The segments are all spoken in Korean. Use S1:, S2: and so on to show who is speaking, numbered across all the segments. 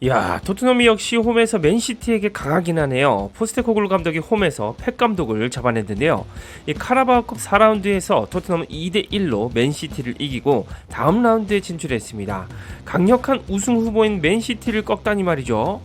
S1: 야, 토트넘이 역시 홈에서 맨시티에게 강하긴 하네요. 포스테코글루 감독이 홈에서 펩 감독을 잡아냈는데요. 이 카라바오컵 4라운드에서 토트넘은 2대1로 맨시티를 이기고 다음 라운드에 진출했습니다. 강력한 우승 후보인 맨시티를 꺾다니 말이죠.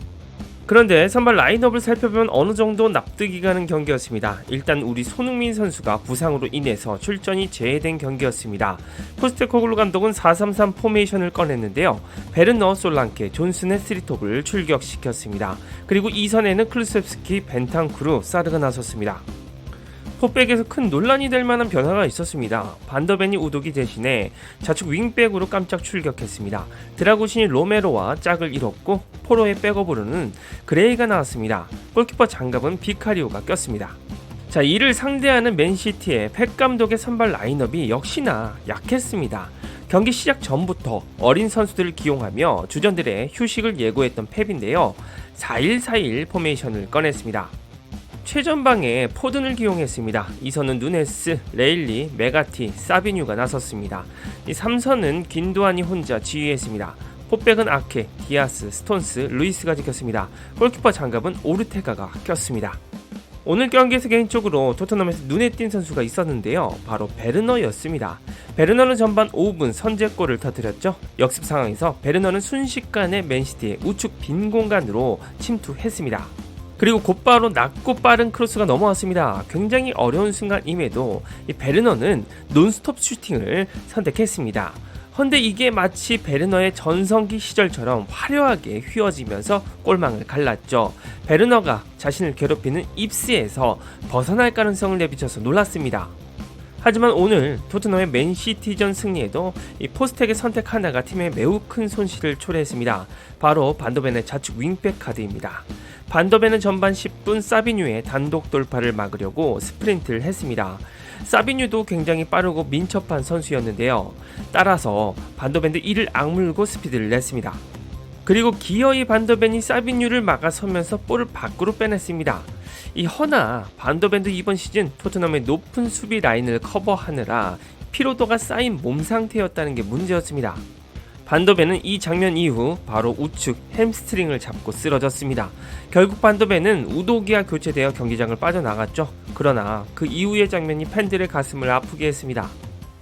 S1: 그런데 선발 라인업을 살펴보면 어느 정도 납득이 가는 경기였습니다. 일단 우리 손흥민 선수가 부상으로 인해서 출전이 제외된 경기였습니다. 포스테코글루 감독은 4-3-3 포메이션을 꺼냈는데요. 베르너, 솔랑케, 존슨의 스리톱을 출격시켰습니다. 그리고 2선에는 클루셉스키, 벤탄쿠르, 사르가 나섰습니다. 포백에서 큰 논란이 될 만한 변화가 있었습니다. 반더벤이 우도기 대신에 좌측 윙백으로 깜짝 출격했습니다. 드라구신이 로메로와 짝을 이뤘고 포로의 백업으로는 그레이가 나왔습니다. 골키퍼 장갑은 비카리오가 꼈습니다. 자, 이를 상대하는 맨시티의 펩 감독의 선발 라인업이 역시나 약했습니다. 경기 시작 전부터 어린 선수들을 기용하며 주전들의 휴식을 예고했던 펩인데요. 4-1-4-1 포메이션을 꺼냈습니다. 최전방에 포든을 기용했습니다. 2선은 누네스, 레일리, 메가티, 사비뉴가 나섰습니다. 이 3선은 긴도안이 혼자 지휘했습니다. 포백은 아케, 디아스, 스톤스, 루이스가 지켰습니다. 골키퍼 장갑은 오르테가가 꼈습니다. 오늘 경기에서 개인적으로 토트넘에서 눈에 띈 선수가 있었는데요. 바로 베르너였습니다. 베르너는 전반 5분 선제골을 터뜨렸죠. 역습 상황에서 베르너는 순식간에 맨시티의 우측 빈 공간으로 침투했습니다. 그리고 곧바로 낮고 빠른 크로스가 넘어왔습니다. 굉장히 어려운 순간임에도 이 베르너는 논스톱 슈팅을 선택했습니다. 헌데 이게 마치 베르너의 전성기 시절처럼 화려하게 휘어지면서 골망을 갈랐죠. 베르너가 자신을 괴롭히는 입스에서 벗어날 가능성을 내비쳐서 놀랐습니다. 하지만 오늘 토트넘의 맨시티전 승리에도 이 포스텍의 선택 하나가 팀에 매우 큰 손실을 초래했습니다. 바로 반더벤의 좌측 윙백 카드입니다. 반더벤은 전반 10분 사비뉴의 단독 돌파를 막으려고 스프린트를 했습니다. 사비뉴도 굉장히 빠르고 민첩한 선수였는데요. 따라서 반더벤도 이를 악물고 스피드를 냈습니다. 그리고 기어이 반더벤이 사비뉴를 막아서면서 볼을 밖으로 빼냈습니다. 허나 반더벤도 이번 시즌 토트넘의 높은 수비 라인을 커버하느라 피로도가 쌓인 몸 상태였다는 게 문제였습니다. 반더벤은 이 장면 이후 바로 우측 햄스트링을 잡고 쓰러졌습니다. 결국 반더벤은 우도기와 교체되어 경기장을 빠져나갔죠. 그러나 그 이후의 장면이 팬들의 가슴을 아프게 했습니다.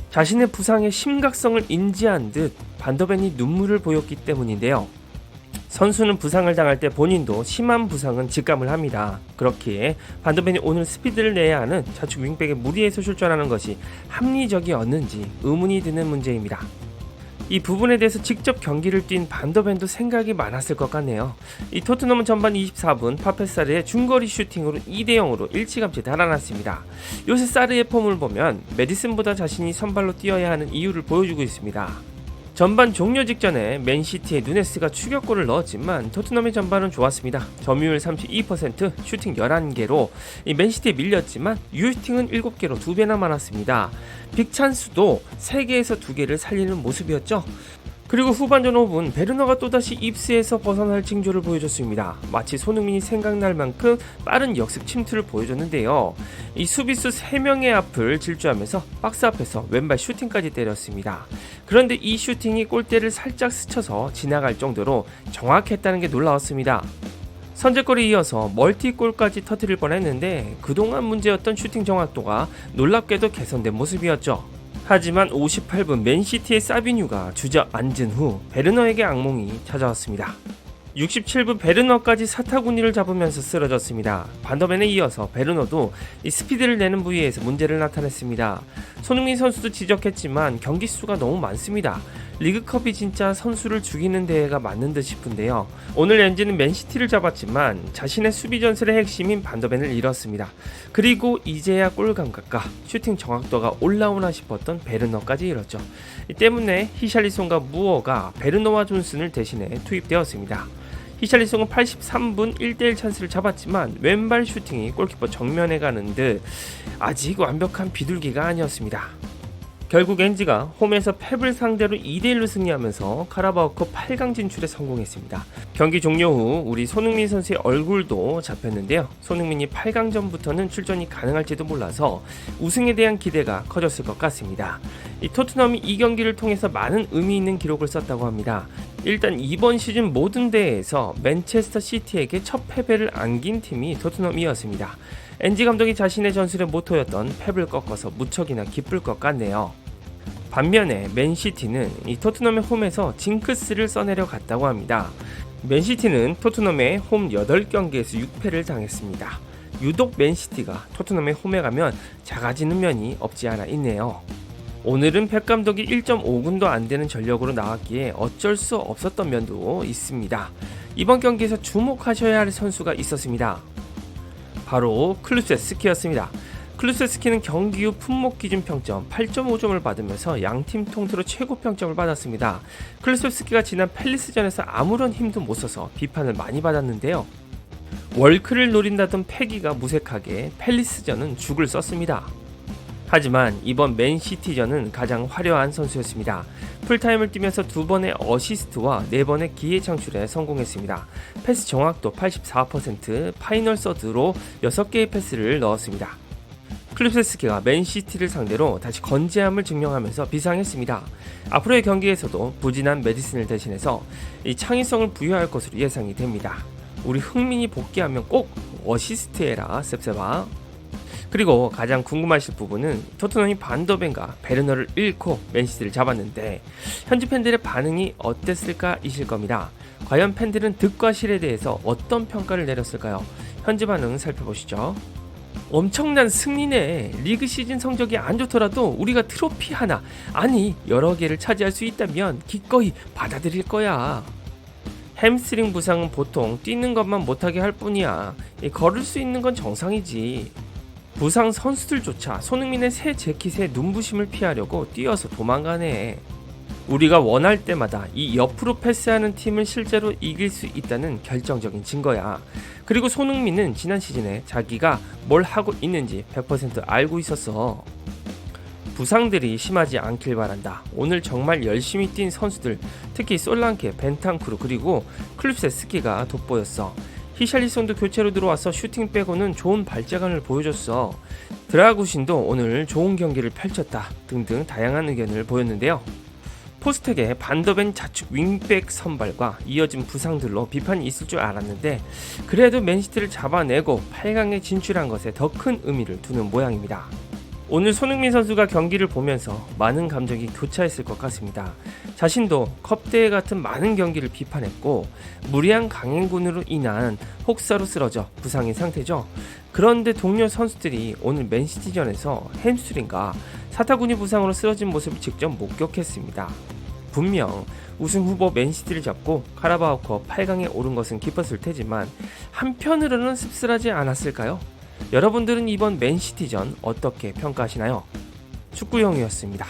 S1: 자신의 부상의 심각성을 인지한 듯 반더벤이 눈물을 보였기 때문인데요. 선수는 부상을 당할 때 본인도 심한 부상은 직감을 합니다. 그렇기에 반더벤이 오늘 스피드를 내야 하는 좌측 윙백의 무리에서 출전하는 것이 합리적이었는지 의문이 드는 문제입니다. 이 부분에 대해서 직접 경기를 뛴 반더벤도 생각이 많았을 것 같네요. 이 토트넘은 전반 24분 파페사르의 중거리 슈팅으로 2대0으로 일찌감치 달아났습니다. 요새 사르의 폼을 보면 메디슨보다 자신이 선발로 뛰어야 하는 이유를 보여주고 있습니다. 전반 종료 직전에 맨시티의 누네스가 추격골을 넣었지만 토트넘의 전반은 좋았습니다. 점유율 32%, 슈팅 11개로 맨시티에 밀렸지만 유효슈팅은 7개로 2배나 많았습니다. 빅찬스도 3개에서 2개를 살리는 모습이었죠. 그리고 후반전 5분 베르너가 또다시 입스에서 벗어날 징조를 보여줬습니다. 마치 손흥민이 생각날 만큼 빠른 역습 침투를 보여줬는데요. 이 수비수 3명의 앞을 질주하면서 박스 앞에서 왼발 슈팅까지 때렸습니다. 그런데 이 슈팅이 골대를 살짝 스쳐서 지나갈 정도로 정확했다는 게 놀라웠습니다. 선제골에 이어서 멀티골까지 터뜨릴 뻔했는데 그동안 문제였던 슈팅 정확도가 놀랍게도 개선된 모습이었죠. 하지만 58분 맨시티의 사비뉴가 주저앉은 후 베르너에게 악몽이 찾아왔습니다. 67분 베르너까지 사타구니를 잡으면서 쓰러졌습니다. 반더벤에 이어서 베르너도 이 스피드를 내는 부위에서 문제를 나타냈습니다. 손흥민 선수도 지적했지만 경기 수가 너무 많습니다. 리그컵이 진짜 선수를 죽이는 대회가 맞는 듯 싶은데요. 오늘 엔지는 맨시티를 잡았지만 자신의 수비 전술의 핵심인 반더벤을 잃었습니다. 그리고 이제야 골 감각과 슈팅 정확도가 올라오나 싶었던 베르너까지 잃었죠. 이 때문에 히샬리송과 무어가 베르너와 존슨을 대신해 투입되었습니다. 히샬리송은 83분 1대1 찬스를 잡았지만 왼발 슈팅이 골키퍼 정면에 가는 듯 아직 완벽한 비둘기가 아니었습니다. 결국 NG가 홈에서 펩을 상대로 2대1로 승리하면서 카라바오컵 8강 진출에 성공했습니다. 경기 종료 후 우리 손흥민 선수의 얼굴도 잡혔는데요. 손흥민이 8강전부터는 출전이 가능할지도 몰라서 우승에 대한 기대가 커졌을 것 같습니다. 이 토트넘이 이 경기를 통해서 많은 의미 있는 기록을 썼다고 합니다. 일단 이번 시즌 모든 대회에서 맨체스터 시티에게 첫 패배를 안긴 팀이 토트넘이었습니다. NG 감독이 자신의 전술의 모토였던 펩을 꺾어서 무척이나 기쁠 것 같네요. 반면에 맨시티는 이 토트넘의 홈에서 징크스를 써내려 갔다고 합니다. 맨시티는 토트넘의 홈 8경기에서 6패를 당했습니다. 유독 맨시티가 토트넘의 홈에 가면 작아지는 면이 없지 않아 있네요. 오늘은 펩 감독이 1.5군도 안 되는 전력으로 나왔기에 어쩔 수 없었던 면도 있습니다. 이번 경기에서 주목하셔야 할 선수가 있었습니다. 바로 클루세스키였습니다. 클루세스키는 경기 후 품목 기준 평점 8.5점을 받으면서 양팀 통틀어 최고 평점을 받았습니다. 클루세스키가 지난 팰리스전에서 아무런 힘도 못 써서 비판을 많이 받았는데요. 월크를 노린다던 패기가 무색하게 팰리스전은 죽을 썼습니다. 하지만 이번 맨시티전은 가장 화려한 선수였습니다. 풀타임을 뛰면서 2번의 어시스트와 4번의 기회 창출에 성공했습니다. 패스 정확도 84%, 파이널 서드로 6개의 패스를 넣었습니다. 클루세스키가 맨시티를 상대로 다시 건재함을 증명하면서 비상했습니다. 앞으로의 경기에서도 부진한 메디슨을 대신해서 이 창의성을 부여할 것으로 예상이 됩니다. 우리 흥민이 복귀하면 꼭 어시스트해라 셉세바. 그리고 가장 궁금하실 부분은 토트넘이 반더벤과 베르너를 잃고 맨시티를 잡았는데 현지 팬들의 반응이 어땠을까 이실 겁니다. 과연 팬들은 득과 실에 대해서 어떤 평가를 내렸을까요? 현지 반응 살펴보시죠. 엄청난 승리네. 리그 시즌 성적이 안 좋더라도 우리가 트로피 하나, 아니 여러 개를 차지할 수 있다면 기꺼이 받아들일 거야. 햄스트링 부상은 보통 뛰는 것만 못하게 할 뿐이야. 걸을 수 있는 건 정상이지. 부상 선수들조차 손흥민의 새 재킷에 눈부심을 피하려고 뛰어서 도망가네. 우리가 원할 때마다 이 옆으로 패스하는 팀을 실제로 이길 수 있다는 결정적인 증거야. 그리고 손흥민은 지난 시즌에 자기가 뭘 하고 있는지 100% 알고 있었어. 부상들이 심하지 않길 바란다. 오늘 정말 열심히 뛴 선수들, 특히 솔랑케, 벤탄쿠르 그리고 클루세스키가 돋보였어. 히샬리송도 교체로 들어와서 슈팅 빼고는 좋은 발재간을 보여줬어. 드라구신도 오늘 좋은 경기를 펼쳤다 등등 다양한 의견을 보였는데요. 포스텍의 반더벤 자축 윙백 선발과 이어진 부상들로 비판이 있을 줄 알았는데 그래도 맨시티를 잡아내고 8강에 진출한 것에 더 큰 의미를 두는 모양입니다. 오늘 손흥민 선수가 경기를 보면서 많은 감정이 교차했을 것 같습니다. 자신도 컵대회 같은 많은 경기를 비판했고 무리한 강행군으로 인한 혹사로 쓰러져 부상인 상태죠. 그런데 동료 선수들이 오늘 맨시티전에서 햄스트링과 사타구니 부상으로 쓰러진 모습을 직접 목격했습니다. 분명 우승 후보 맨시티를 잡고 카라바오컵 8강에 오른 것은 기뻤을 테지만 한편으로는 씁쓸하지 않았을까요? 여러분들은 이번 맨시티전 어떻게 평가하시나요? 축구형이었습니다.